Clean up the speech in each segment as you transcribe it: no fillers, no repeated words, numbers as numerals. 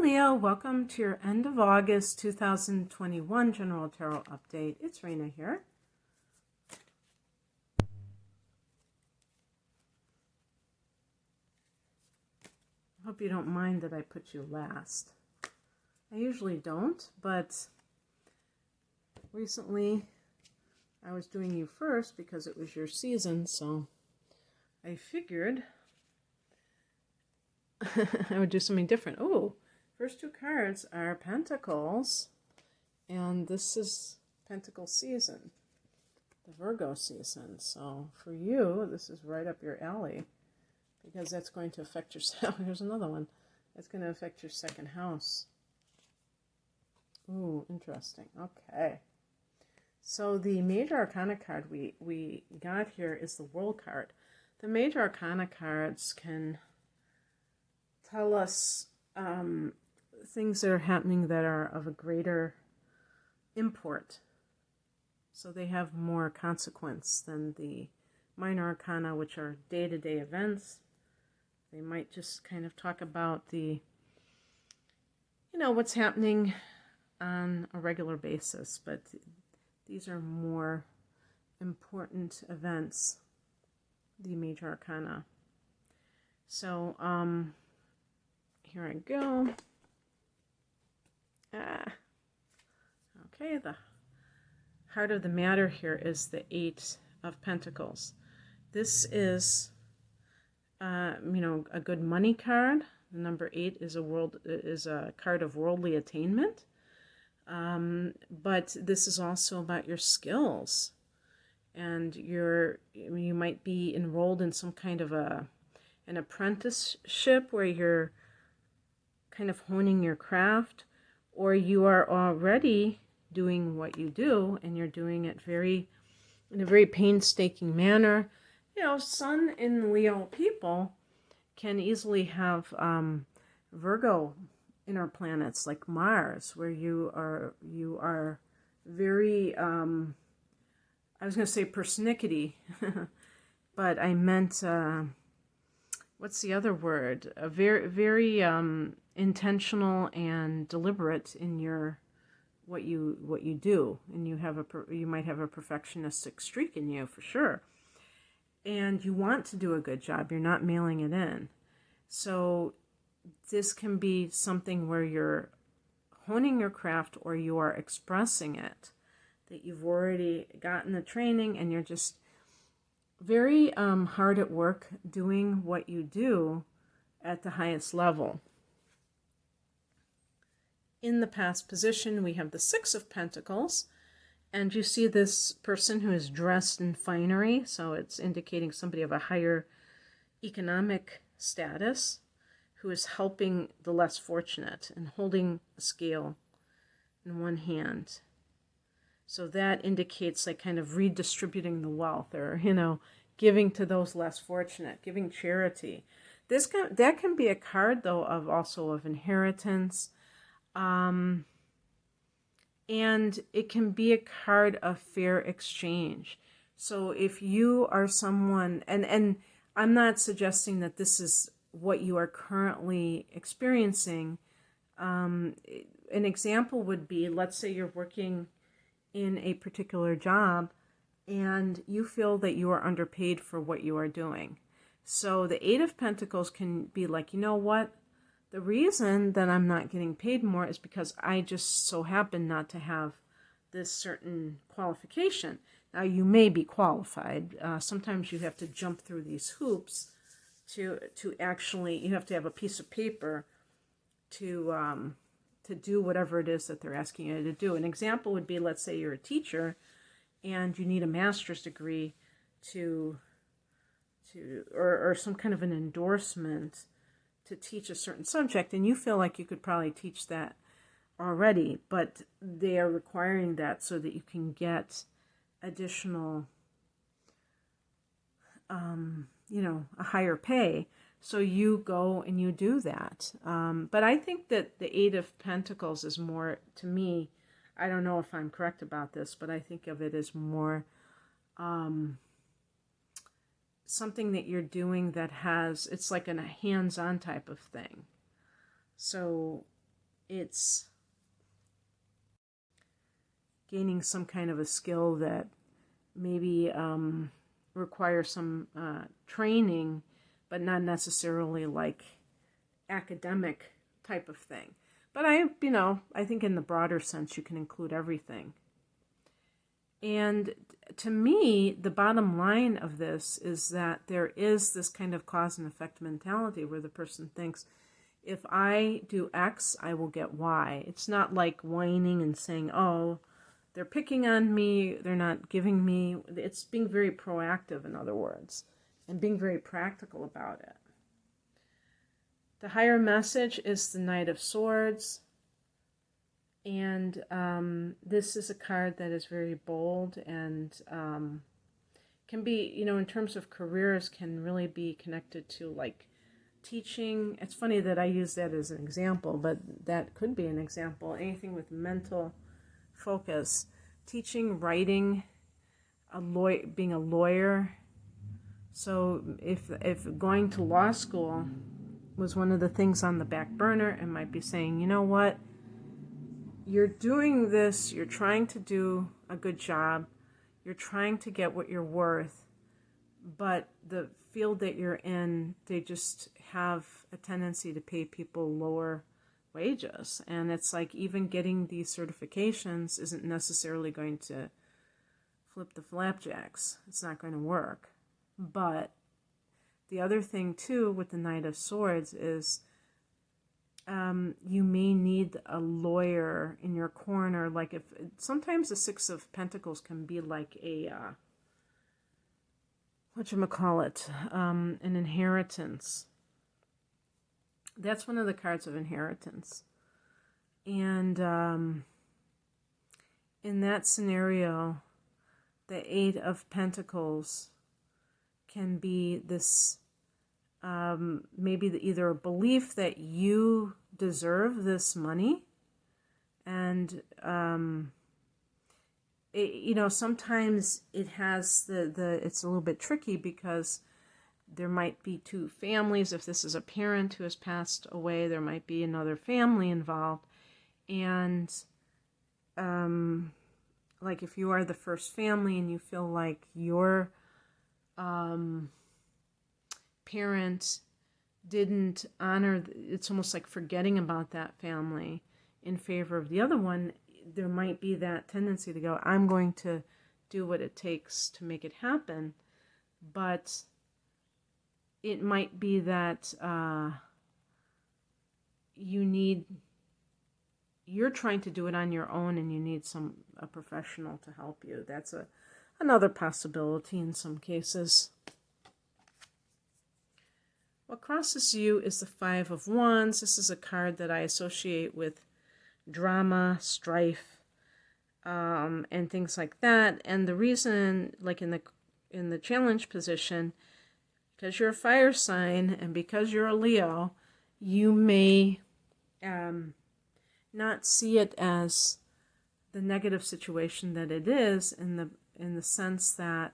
Leo, welcome to your end of August 2021 General Tarot Update. It's Raina here. I hope you don't mind that I put you last. I usually don't, but recently I was doing you first because it was your season, so I figured I would do something different. Oh, first two cards are Pentacles, and this is Pentacle season, the Virgo season. So for you, this is right up your alley because that's going to affect your... Here's another one. That's going to affect your second house. Ooh, interesting. Okay. So the Major Arcana card we got here is the World card. The Major Arcana cards can tell us things that are happening that are of a greater import. So they have more consequence than the Minor Arcana, which are day-to-day events. They might just kind of talk about the, what's happening on a regular basis, but these are more important events, the Major Arcana. So, here I go. Okay, the heart of the matter here is the Eight of Pentacles. This is, a good money card. The number 8 is a card of worldly attainment. But this is also about your skills, and you might be enrolled in some kind of an apprenticeship where you're kind of honing your craft, or you are already doing what you do and you're doing it in a very painstaking manner. Sun in Leo people can easily have Virgo inner planets like Mars, where you are very I was going to say persnickety but I meant what's the other word? Very intentional and deliberate in what you do, and you might have a perfectionistic streak in you for sure, and you want to do a good job. You're not mailing it in. So this can be something where you're honing your craft, or you are expressing it, that you've already gotten the training and you're just very hard at work doing what you do at the highest level. In the past position, we have the Six of Pentacles, and you see this person who is dressed in finery, so it's indicating somebody of a higher economic status who is helping the less fortunate and holding a scale in one hand. So that indicates like kind of redistributing the wealth, or, giving to those less fortunate, giving charity. That can be a card, though, of inheritance. And it can be a card of fair exchange. So if you are someone, and I'm not suggesting that this is what you are currently experiencing. An example would be, let's say you're working in a particular job and you feel that you are underpaid for what you are doing. So the Eight of Pentacles can be like, you know what? The reason that I'm not getting paid more is because I just so happen not to have this certain qualification. Now, you may be qualified. Sometimes you have to jump through these hoops to actually, you have to have a piece of paper to do whatever it is that they're asking you to do. An example would be, let's say you're a teacher and you need a master's degree or some kind of an endorsement to teach a certain subject, and you feel like you could probably teach that already, but they are requiring that so that you can get additional, a higher pay. So you go and you do that. But I think that the Eight of Pentacles is more, to me, I don't know if I'm correct about this, but I think of it as more something that you're doing that it's like a hands-on type of thing. So it's gaining some kind of a skill that maybe requires some training, but not necessarily like academic type of thing. But I think in the broader sense, you can include everything. And to me, the bottom line of this is that there is this kind of cause and effect mentality where the person thinks, if I do X, I will get Y. It's not like whining and saying, oh, they're picking on me, they're not giving me. It's being very proactive, in other words, and being very practical about it. The higher message is the Knight of Swords. And this is a card that is very bold and can be, in terms of careers, can really be connected to like teaching. It's funny that I use that as an example, but that could be an example. Anything with mental focus, teaching, writing, being a lawyer. So if going to law school was one of the things on the back burner, it might be saying, you know what? You're doing this, you're trying to do a good job, you're trying to get what you're worth, but the field that you're in, they just have a tendency to pay people lower wages. And it's like even getting these certifications isn't necessarily going to flip the flapjacks. It's not going to work. But the other thing too with the Knight of Swords is you may need a lawyer in your corner. Like if sometimes the Six of Pentacles can be like a an inheritance. That's one of the cards of inheritance. And in that scenario, the Eight of Pentacles can be this maybe either a belief that you deserve this money, and sometimes it has it's a little bit tricky because there might be two families. If this is a parent who has passed away, there might be another family involved, and like if you are the first family and you feel like your parent didn't honor, it's almost like forgetting about that family in favor of the other one, there might be that tendency to go, I'm going to do what it takes to make it happen. But it might be that you're trying to do it on your own and you need a professional to help you. That's another possibility in some cases. What crosses you is the Five of Wands. This is a card that I associate with drama, strife, and things like that. And the reason, like in the challenge position, because you're a fire sign and because you're a Leo, you may not see it as the negative situation that it is, in the sense that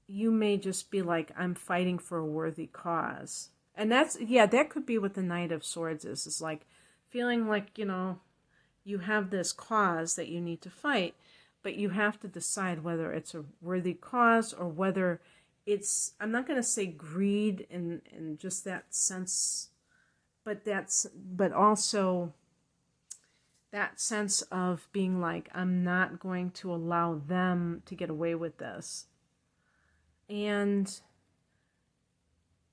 you may just be like, I'm fighting for a worthy cause. And that could be what the Knight of Swords is. It's like feeling like, you have this cause that you need to fight, but you have to decide whether it's a worthy cause or whether it's, I'm not going to say greed in just that sense, but also that sense of being like, I'm not going to allow them to get away with this. And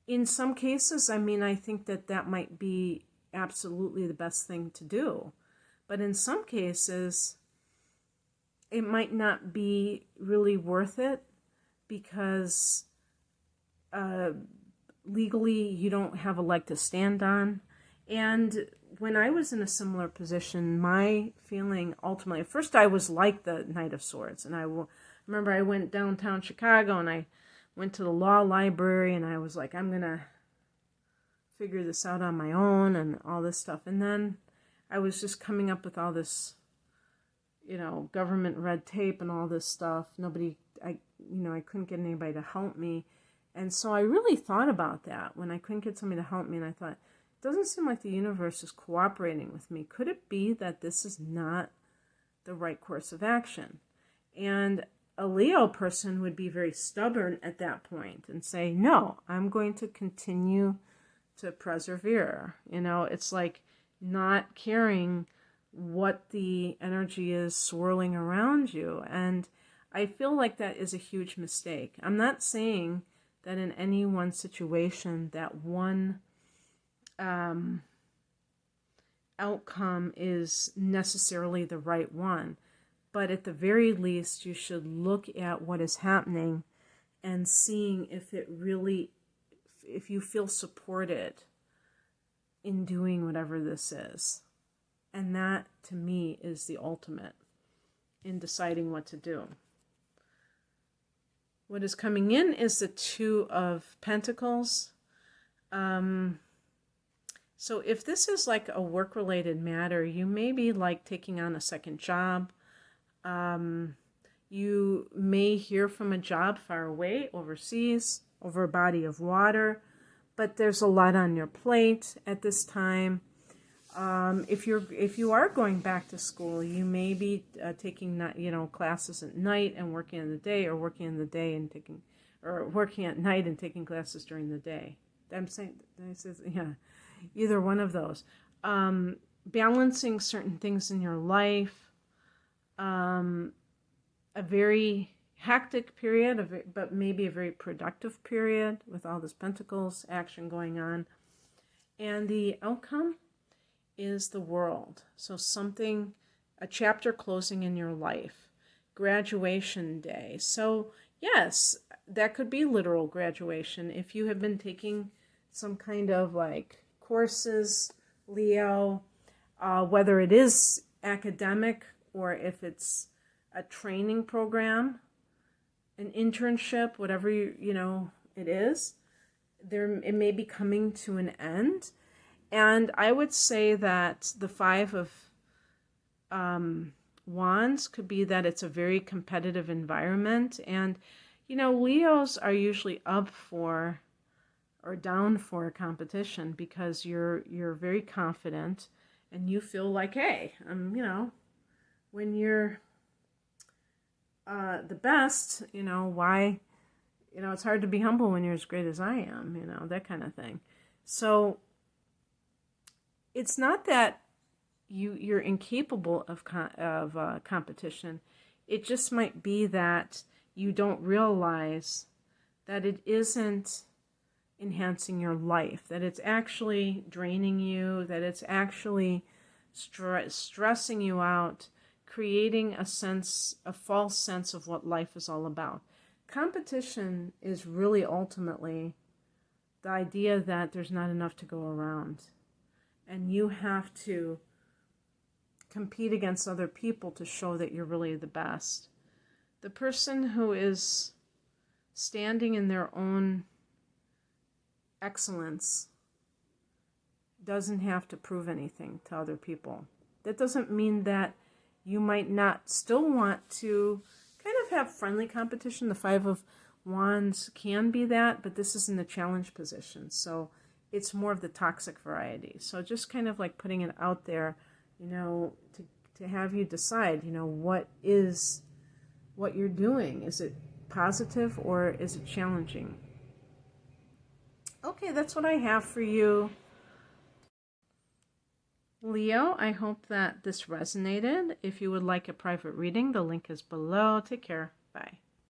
in some cases, I think that might be absolutely the best thing to do. But in some cases, it might not be really worth it because legally you don't have a leg to stand on. And when I was in a similar position, my feeling ultimately, at first I was like the Knight of Swords. And I remember I went downtown Chicago and I went to the law library and I was like, I'm going to figure this out on my own and all this stuff. And then I was just coming up with all this, government red tape and all this stuff. I couldn't get anybody to help me. And so I really thought about that when I couldn't get somebody to help me. And I thought, doesn't seem like the universe is cooperating with me. Could it be that this is not the right course of action? And a Leo person would be very stubborn at that point and say, no, I'm going to continue to persevere. You know, it's like not caring what the energy is swirling around you. And I feel like that is a huge mistake. I'm not saying that in any one situation that one outcome is necessarily the right one. But at the very least, you should look at what is happening and seeing if it really, if you feel supported in doing whatever this is. And that, to me, is the ultimate in deciding what to do. What is coming in is the Two of Pentacles. So if this is like a work-related matter, you may be like taking on a second job. You may hear from a job far away, overseas, over a body of water, but there's a lot on your plate at this time. If you are going back to school, you may be taking classes at night and working in the day, or working in the day and taking, or working at night and taking classes during the day. I'm saying, yeah, either one of those. Balancing certain things in your life. A very hectic period, but maybe a very productive period with all this Pentacles action going on. And the outcome is the World. So something, a chapter closing in your life. Graduation day. So yes, that could be literal graduation. If you have been taking some kind of like courses, Leo, whether it is academic or if it's a training program, an internship, whatever it is, it may be coming to an end. And I would say that the Five of Wands could be that it's a very competitive environment. And, Leos are usually up for or down for a competition because you're very confident and you feel like, hey, when you're the best, why, it's hard to be humble when you're as great as I am, that kind of thing. So it's not that you're incapable of competition. It just might be that you don't realize that it isn't enhancing your life, that it's actually draining you, that it's actually stressing you out, creating a false sense of what life is all about. Competition is really ultimately the idea that there's not enough to go around. And you have to compete against other people to show that you're really the best. The person who is standing in their own excellence doesn't have to prove anything to other people. That doesn't mean that you might not still want to kind of have friendly competition. The Five of Wands can be that, but this is in the challenge position. So it's more of the toxic variety. So just kind of like putting it out there, to have you decide, what you're doing. Is it positive or is it challenging? Okay, that's what I have for you. Leo, I hope that this resonated. If you would like a private reading, the link is below. Take care. Bye.